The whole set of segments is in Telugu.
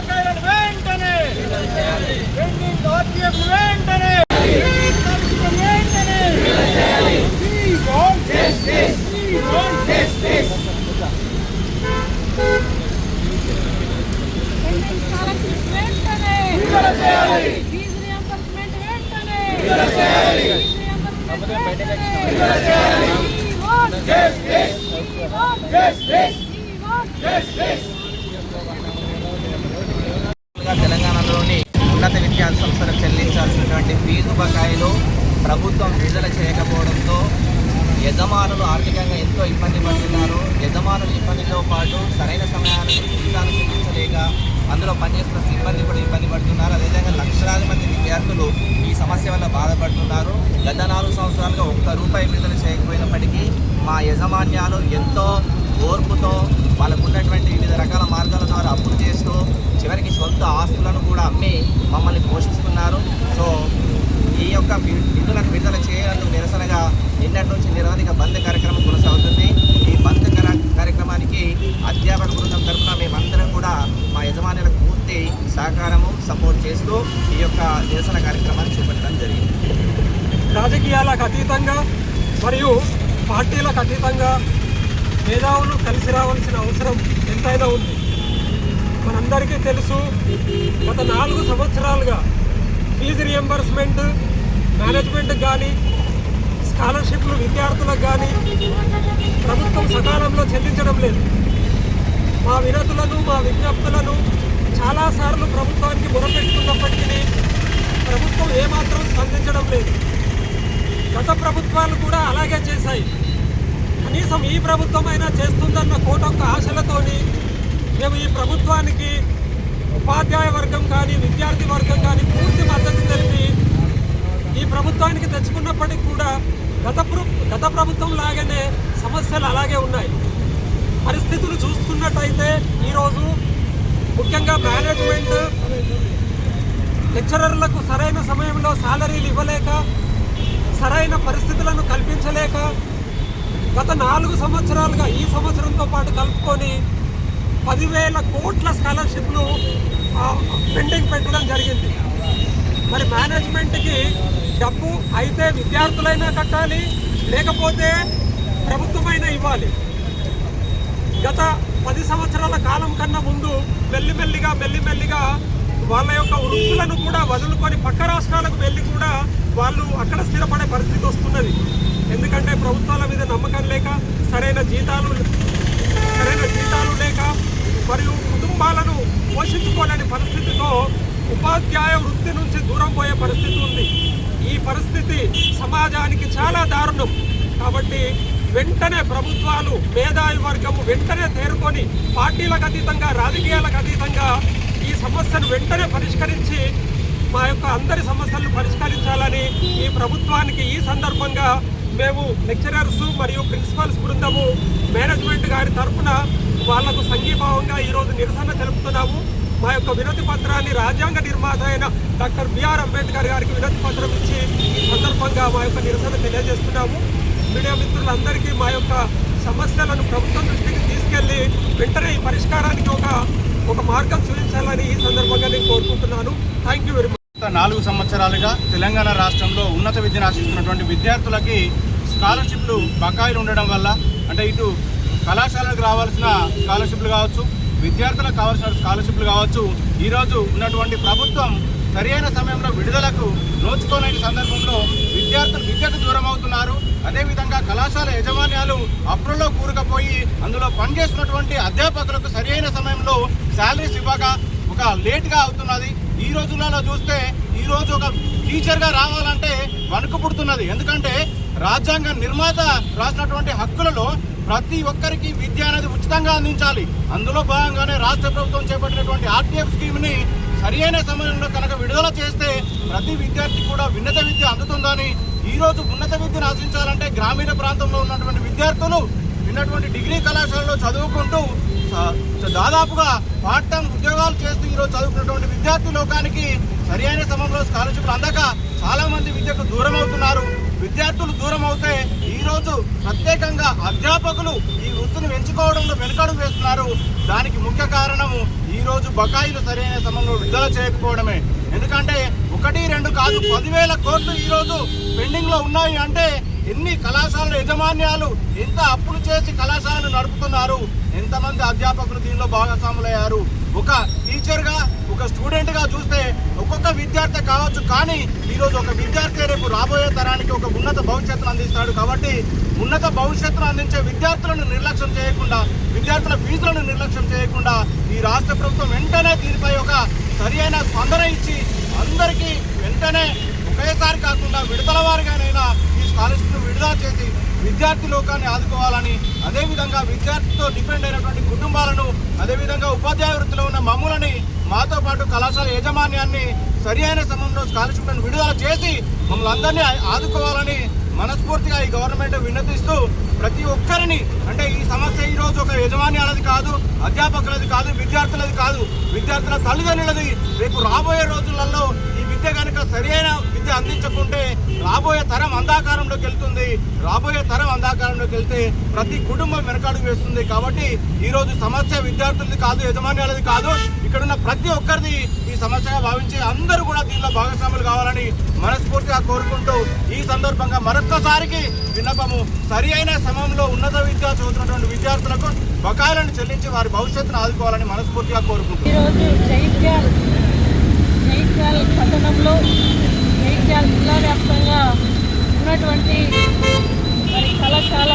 బకాయిలను వెంటనే పెండింగ్ ఆర్టీఎఫ్ వెంటనే తెలంగాణలోని ఉన్నత విద్యా సంస్థలకు చెల్లించాల్సినటువంటి ఫీజు బకాయిలు ప్రభుత్వం విడుదల చేయకపోవడంతో యజమానులు ఆర్థికంగా ఎంతో ఇబ్బంది పడుతున్నారు. యజమానులు ఇబ్బందితో పాటు సరైన సమయానికి జీతాలు చెల్లించలేక అందులో పనిచేస్తున్న సిబ్బంది కూడా ఇబ్బంది పడుతున్నారు. అదేవిధంగా లక్షలాది మంది విద్యార్థులు ఈ సమస్య వల్ల బాధపడుతున్నారు. గత 4 సంవత్సరాలుగా ₹1 విడుదల చేయకపోయినప్పటికీ మా యజమాన్యాలు ఎంతో ఓర్పుతో వాళ్ళకు ఉన్నటువంటి వివిధ రకాల మార్గాల ద్వారా అప్పులు చేస్తూ చివరికి సొంత ఆస్తులను కూడా అమ్మి మమ్మల్ని పోషిస్తున్నారు. సో ఈ యొక్క నిధులను విడుదల చేయడానికి నిరసనగా నిన్నటి నుంచి నిరవధిక బంద్ కార్యక్రమం కొనసాగుతుంది. ఈ బంద్ కార్యక్రమానికి అధ్యాపక బృందం తరఫున మేమందరం కూడా మా యజమానులకు పూర్తి సహకారము సపోర్ట్ చేస్తూ ఈ యొక్క నిరసన కార్యక్రమాన్ని చేపట్టడం జరిగింది. రాజకీయాలకు అతీతంగా మరియు పార్టీలకు అతీతంగా మేధావులు కలిసి రావాల్సిన అవసరం ఎంతైనా ఉంది. మనందరికీ తెలుసు, గత 4 సంవత్సరాలుగా ఫీజు రియంబర్స్మెంట్ మేనేజ్మెంట్కి కానీ స్కాలర్షిప్లు విద్యార్థులకు కానీ ప్రభుత్వం సకాలంలో చెల్లించడం లేదు. మా వినతులను మా విజ్ఞప్తులను చాలాసార్లు ప్రభుత్వానికి మొరపెట్టుకున్నప్పటికీ ప్రభుత్వం ఏమాత్రం స్పందించడం లేదు. గత ప్రభుత్వాలు కూడా అలాగే చేశాయి. కనీసం ఈ ప్రభుత్వం అయినా చేస్తుందన్న కోటొక్క ఆశలతోని మేము ఈ ప్రభుత్వానికి ఉపాధ్యాయ వర్గం కానీ విద్యార్థి వర్గం కానీ పూర్తి మద్దతు తెలిపి ఈ ప్రభుత్వానికి తెచ్చుకున్నప్పటికీ కూడా గత ప్రభుత్వం లాగానే సమస్యలు అలాగే ఉన్నాయి. పరిస్థితులు చూసుకున్నట్టయితే ఈరోజు ముఖ్యంగా మేనేజ్మెంట్ లెక్చరర్లకు సరైన సమయంలో సాలరీలు ఇవ్వలేక, సరైన పరిస్థితులను కల్పించలేక గత 4 సంవత్సరాలుగా ఈ సంవత్సరంతో పాటు కలుపుకొని 10,000 కోట్ల స్కాలర్షిప్లు పెండింగ్ పెట్టడం జరిగింది. మరి మేనేజ్మెంట్కి డబ్బు అయితే విద్యార్థులైనా కట్టాలి, లేకపోతే ప్రభుత్వమైనా ఇవ్వాలి. గత 10 సంవత్సరాల కాలం కన్నా ముందు మెల్లిమెల్లిగా వాళ్ళ యొక్క వృత్తులను కూడా వదులుకొని పక్క రాష్ట్రాలకు వెళ్ళి కూడా వాళ్ళు అక్కడ స్థిరపడే పరిస్థితి వస్తున్నది. ఎందుకంటే ప్రభుత్వాల మీద నమ్మకం లేక, సరైన జీతాలు లేక మరియు కుటుంబాలను పోషించుకోలేని పరిస్థితితో ఉపాధ్యాయ వృత్తి నుంచి దూరం పోయే పరిస్థితి ఉంది. ఈ పరిస్థితి సమాజానికి చాలా దారుణం. కాబట్టి వెంటనే ప్రభుత్వాలు, మేధావి వర్గము వెంటనే తేరుకొని పార్టీలకు అతీతంగా, రాజకీయాలకు అతీతంగా ఈ సమస్యను వెంటనే పరిష్కరించి మా యొక్క అందరి సమస్యలను పరిష్కరించాలని ఈ ప్రభుత్వానికి ఈ సందర్భంగా మేము లెక్చరర్స్ మరియు ప్రిన్సిపల్స్ బృందము మేనేజ్మెంట్ గారి తరఫున వాళ్లకు సంఘీభావంగా ఈరోజు నిరసన తెలుపుతున్నాము. మా యొక్క వినతి పత్రాన్ని రాజ్యాంగ నిర్మాత అయిన డాక్టర్ బిఆర్ అంబేద్కర్ గారికి వినతి పత్రం ఇచ్చి ఈ సందర్భంగా మా యొక్క నిరసన తెలియజేస్తున్నాము. మీడియా మిత్రులందరికీ మా యొక్క సమస్యలను ప్రభుత్వం దృష్టికి తీసుకెళ్లి వెంటనే ఈ పరిష్కారానికి ఒక మార్గం చూపించాలని ఈ సందర్భంగా నేను కోరుకుంటున్నాను. Thank you very much. 4 సంవత్సరాలుగా తెలంగాణ రాష్ట్రంలో ఉన్నత విద్యను ఆశిస్తున్నటువంటి విద్యార్థులకి స్కాలర్షిప్లు బకాయిలు ఉండడం వల్ల, అంటే ఇటు కళాశాలకు రావాల్సిన స్కాలర్షిప్లు కావచ్చు, విద్యార్థులకు కావాల్సిన స్కాలర్షిప్లు కావచ్చు, ఈరోజు ఉన్నటువంటి ప్రభుత్వం సరైన సమయంలో విడుదలకు నోచుకోలేని సందర్భంలో విద్యార్థులు విద్యకు దూరం అవుతున్నారు. అదేవిధంగా కళాశాల యాజమాన్యాలు అప్పుల్లో కూరుకుపోయి అందులో పనిచేస్తున్నటువంటి అధ్యాపకులకు సరైన సమయంలో శాలరీస్ ఇవ్వక ఒక లేట్గా అవుతున్నది. ఈ రోజులలో చూస్తే ఈరోజు ఒక టీచర్గా రావాలంటే వణుకు పుడుతున్నది. ఎందుకంటే రాజ్యాంగ నిర్మాత రాసినటువంటి హక్కులలో ప్రతి ఒక్కరికి విద్య అనేది ఉచితంగా అందించాలి. అందులో భాగంగానే రాష్ట్ర ప్రభుత్వం చేపట్టినటువంటి ఆర్టీఎఫ్ స్కీమ్ని సరైన సమయంలో కనుక విడుదల చేస్తే ప్రతి విద్యార్థి కూడా ఉన్నత విద్య అందుతుందని, ఈరోజు ఉన్నత విద్యను ఆశించాలంటే గ్రామీణ ప్రాంతంలో ఉన్నటువంటి విద్యార్థులు ఉన్నటువంటి డిగ్రీ కళాశాలలో చదువుకుంటూ దాదాపుగా పార్ట్ టైం ఉద్యోగాలు చేస్తూ ఈరోజు చదువుకున్నటువంటి విద్యార్థి లోకానికి సరైన సమయంలో స్కాలర్షిప్లు అందక చాలామంది విద్యకు దూరం అవుతున్నారు. విద్యార్థులు దూరం అవుతే ఈరోజు ప్రత్యేకంగా అధ్యాపకులు ఈ వృత్తిని ఎంచుకోవడంలో వెనుకడుగు వేస్తున్నారు. దానికి ముఖ్య కారణము ఈరోజు బకాయిలు సరైన సమయంలో విడుదల చేయకపోవడమే. ఎందుకంటే 1-2 కాదు 10,000 కోట్లు ఈరోజు పెండింగ్లో ఉన్నాయి. అంటే ఎన్ని కళాశాలల యాజమాన్యాలు ఎంత అప్పులు చేసి కళాశాలను నడుపుతున్నారు, ఎంతమంది అధ్యాపకులు దీనిలో భాగస్వాములయ్యారు. ఒక టీచర్గా ఒక స్టూడెంట్గా చూస్తే ఒక్కొక్క విద్యార్థి కావచ్చు, కానీ ఈరోజు ఒక విద్యార్థి రేపు రాబోయే తరానికి ఒక ఉన్నత భవిష్యత్తును అందిస్తాడు. కాబట్టి ఉన్నత భవిష్యత్తును అందించే విద్యార్థులను నిర్లక్ష్యం చేయకుండా, విద్యార్థుల ఫీజులను నిర్లక్ష్యం చేయకుండా ఈ రాష్ట్ర ప్రభుత్వం వెంటనే దీనిపై ఒక సరి అయిన స్పందన ఇచ్చి అందరికీ వెంటనే ఒకేసారి కాకుండా విడతల వారిగానైనా ఈ స్కాలర్షిప్ను విడుదల చేసి విద్యార్థి లోకాన్ని ఆదుకోవాలని, అదేవిధంగా విద్యార్థితో డిపెండ్ అయినటువంటి కుటుంబాలను, అదేవిధంగా ఉపాధ్యాయ వృత్తిలో ఉన్న మమ్ములని, మాతో పాటు కళాశాల యాజమాన్యాన్ని సరి అయిన సమయంలో స్కాలర్షిప్లను విడుదల చేసి మమ్మల్ని అందరినీ ఆదుకోవాలని మనస్ఫూర్తిగా ఈ గవర్నమెంట్ విన్నతిస్తూ ప్రతి ఒక్కరిని, అంటే ఈ సమస్య ఈరోజు ఒక యజమాన్యాలది కాదు, అధ్యాపకులది కాదు, విద్యార్థులది కాదు, విద్యార్థుల తల్లిదండ్రులది. రేపు రాబోయే రోజులలో ఈ విద్య కనుక సరైన విద్య అందించకుంటే రాబోయే తరం అంధకారంలోకి వెళ్తుంది. రాబోయే తరం అంధకారంలోకి వెళ్తే ప్రతి కుటుంబం వెనకాడుగు వేస్తుంది. కాబట్టి ఈరోజు సమస్య విద్యార్థులది కాదు, యజమాన్యాలది కాదు, ఇక్కడున్న ప్రతి ఒక్కరిది ఈ సమస్యగా భావించి అందరూ కూడా దీనిలో భాగస్వాములు కావాలని మనస్ఫూర్తిగా కోరుకుంటూ ఈ సందర్భంగా మరొక్కసారికి విన్నపము, సరి అయిన సమయంలో ఉన్నత విద్య చదువుతున్నటువంటి విద్యార్థులకు బకాయిలను చెల్లించి వారి భవిష్యత్తును ఆదుకోవాలని మనస్ఫూర్తిగా కోరుకుంటున్నాను. ఈరోజు జైత్యాల పట్టణంలో జైత్యాల జిల్లా వ్యాప్తంగా ఉన్నటువంటి మరి కళాశాల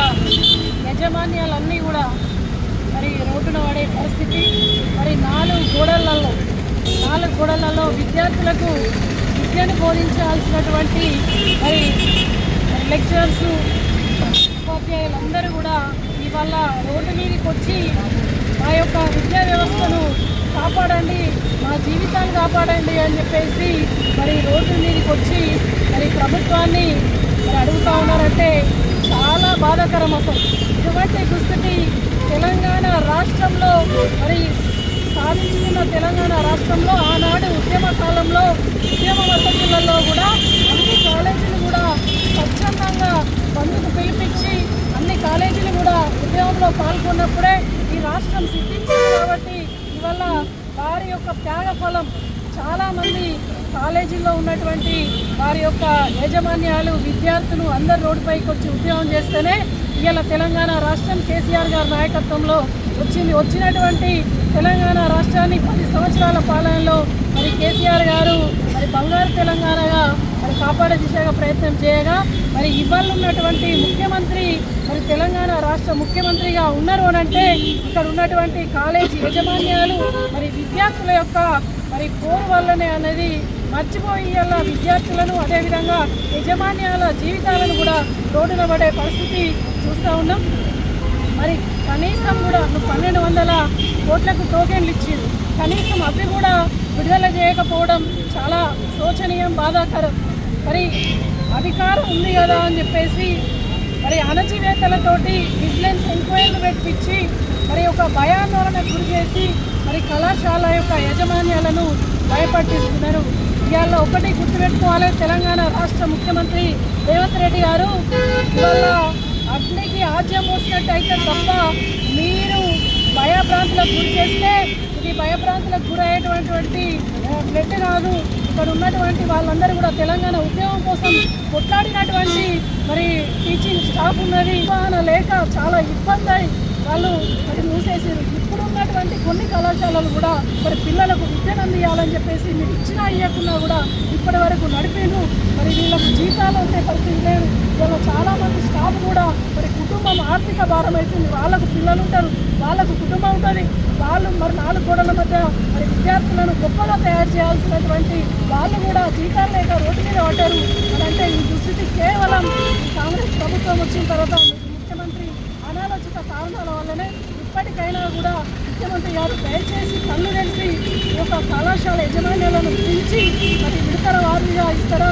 యాజమాన్యాలన్నీ కూడా మరి రోడ్డున పడే పరిస్థితి. మరి 4 గోడలలో విద్యార్థులకు విద్యను బోధించాల్సినటువంటి మరి లెక్చరర్స్, ఉపాధ్యాయులందరూ కూడా ఇవాళ రోడ్డు మీదకి వచ్చి మా యొక్క విద్యా వ్యవస్థను కాపాడండి, మా జీవితాన్ని కాపాడండి అని చెప్పేసి మరి రోడ్డు మీదకి వచ్చి మరి ప్రభుత్వాన్ని మరి అడుగుతూ ఉన్నారంటే చాలా బాధాకరం. అసలు ఇటువంటి దుస్థితి తెలంగాణ రాష్ట్రంలో మరి సాధించుకున్న తెలంగాణ రాష్ట్రంలో ఆనాడు ఉద్యమ కాలంలో ఉద్యమ వసతులలో కూడా అన్ని కాలేజీలు కూడా స్వచ్ఛందంగా బంధుకు పిలిపించి అన్ని కాలేజీలు కూడా ఉద్యమంలో పాల్గొన్నప్పుడే ఈ రాష్ట్రం సిద్ధించింది. కాబట్టి ఇవాళ వారి యొక్క త్యాగఫలం చాలామంది కాలేజీల్లో ఉన్నటువంటి వారి యొక్క యాజమాన్యాలు, విద్యార్థులు అందరు రోడ్డుపైకి వచ్చి ఉద్యమం చేస్తేనే ఇవాళ తెలంగాణ రాష్ట్రం కేసీఆర్ గారి నాయకత్వంలో వచ్చినటువంటి తెలంగాణ రాష్ట్రాన్ని 10 సంవత్సరాల పాలనలో మరి కేసీఆర్ గారు మరి బంగారు తెలంగాణగా మరి కాపాడే దిశగా ప్రయత్నం చేయగా మరి ఇవాళ ఉన్నటువంటి ముఖ్యమంత్రి మరి తెలంగాణ రాష్ట్ర ముఖ్యమంత్రిగా ఉన్నారు అనంటే ఇక్కడ ఉన్నటువంటి కాలేజీ యాజమాన్యాలు మరి విద్యార్థుల యొక్క మరి కోరు వల్లనే అనేది మర్చిపోయి ఇలా విద్యార్థులను, అదేవిధంగా యాజమాన్యాల జీవితాలను కూడా రోడ్డున పడే పరిస్థితి చూస్తూ ఉన్నాం. మరి కనీసం కూడా 1200 కోట్లకు టోకెన్లు ఇచ్చింది, కనీసం అవి కూడా విడుదల చేయకపోవడం చాలా శోచనీయం, బాధాకరం. మరి అధికారం ఉంది కదా అని చెప్పేసి మరి అణచివేతలతోటి విజిలెన్స్ ఎంక్వైరీలు పెట్టించి మరి ఒక భయాందోళనకు గురి చేసి మరి కళాశాల యొక్క యాజమాన్యాలను భయపట్టిస్తున్నారు. ఇవాళ ఒకటి గుర్తుపెట్టుకోవాలి, తెలంగాణ రాష్ట్ర ముఖ్యమంత్రి రేవంత్ రెడ్డి గారు ఇవాళ అగ్నికి ఆజ్యం పోసినట్టయితే తప్ప మీరు భయభ్రాంతులకు గురి చేస్తే ఇది భయభ్రాంతులకు గురయ్యేటువంటి బ్లడ్ కాదు. ఇక్కడ ఉన్నటువంటి వాళ్ళందరూ కూడా తెలంగాణ ఉద్యమం కోసం కొట్లాడినటువంటి మరి టీచింగ్ స్టాఫ్ ఉన్నది, నిర్వహణ లేక చాలా ఇబ్బంది వాళ్ళు మరి మూసేసారు. ఇప్పుడు ఉన్నటువంటి కొన్ని కళాశాలలు కూడా మరి పిల్లలకు విద్యను అందియాలని చెప్పేసి మీరు ఇచ్చినా ఇవ్వకున్నా కూడా ఇప్పటి వరకు నడిపేను. మరి వీళ్ళకు జీతాలు ఉండే పరిస్థితి లేదు. ఇలా చాలామంది స్టాఫ్ కూడా మరి కుటుంబం ఆర్థిక భారం అవుతుంది. వాళ్ళకు పిల్లలు ఉంటారు, వాళ్ళకు కుటుంబం ఉంటుంది. వాళ్ళు మరి 4 గోడల మధ్య మరి విద్యార్థులను గొప్పగా తయారు చేయాల్సినటువంటి వాళ్ళు కూడా జీతాలు లేక రోడ్డు మీద పడ్డారు. అంటే ఈ దుస్థితి కేవలం కాంగ్రెస్ ప్రభుత్వం వచ్చిన తర్వాత ముఖ్యమంత్రి అనాలోచిత కారణాల వల్లనే. ఇప్పటికైనా కూడా ముఖ్యమంత్రి గారు దయచేసి కళ్ళు తెలిసి ఒక కళాశాల యజమాన్యాలను పిలిచి మరి విడతల వారీగా ఇస్తారా,